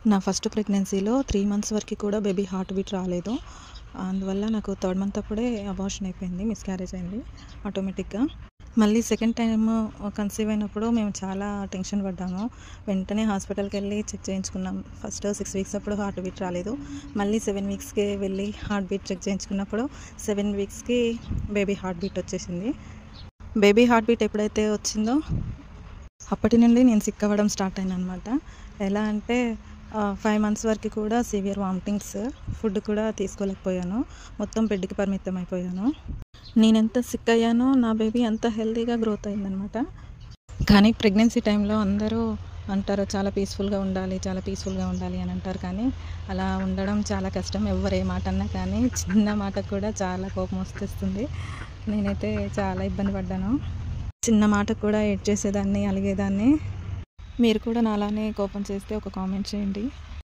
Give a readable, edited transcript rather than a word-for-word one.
నా ఫస్ట్ ప్రెగ్నెన్సీలో 3 మంత్స్ వరకు కూడా బేబీ హార్ట్ బీట్ రాలేదు. అందువల్ల నాకు థర్డ్ మంత్ అప్పుడే అబార్షన్ అయిపోయింది. మిస్‌క్యారేజ్ అయింది ఆటోమేటిక్‌గా. మళ్ళీ సెకండ్ టైమ్ కన్సీవ్ అయినప్పుడు మేము చాలా టెన్షన్ పడ్డాము. వెంటనే హాస్పిటల్‌కెళ్ళి చెక్ చేయించుకున్నాం. ఫస్ట్ 6 వీక్స్ అప్పుడు హార్ట్ బీట్ రాలేదు. మళ్ళీ 7 వీక్స్‌కి వెళ్ళి హార్ట్ బీట్ చెక్ చేయించుకున్నప్పుడు 7 వీక్స్‌కి బేబీ హార్ట్ బీట్ వచ్చేసింది. బేబీ హార్ట్ బీట్ ఎప్పుడైతే వచ్చిందో అప్పటి నుండి నేను సిక్ అవ్వడం స్టార్ట్ అయ్యాననమాట. ఎలా అంటే 5 మంత్స్ వరకు కూడా సివియర్ వామిటింగ్స్, ఫుడ్ కూడా తీసుకోలేకపోయాను. మొత్తం బెడ్‌కి పరిమితం అయిపోయాను. నేనెంత సిక్ అయ్యానో నా బేబీ అంత హెల్తీగా గ్రోత్ అయిందనమాట. కానీ ప్రెగ్నెన్సీ టైంలో అందరూ అంటారు చాలా పీస్‌ఫుల్‌గా ఉండాలి, చాలా పీస్‌ఫుల్‌గా ఉండాలి అని అంటారు. కానీ అలా ఉండడం చాలా కష్టం. ఎవ్వరు ఏ మాట అన్నా కానీ చిన్న మాటకు కూడా చాలా కోపం వచ్చేస్తుంది. నేనైతే చాలా ఇబ్బంది పడ్డాను. చిన్న మాటకు కూడా ఏడ్చేసేదాన్ని, అలిగేదాన్ని. మీరు కూడా నాలానే కోపం చేస్తే ఒక కామెంట్ చేయండి.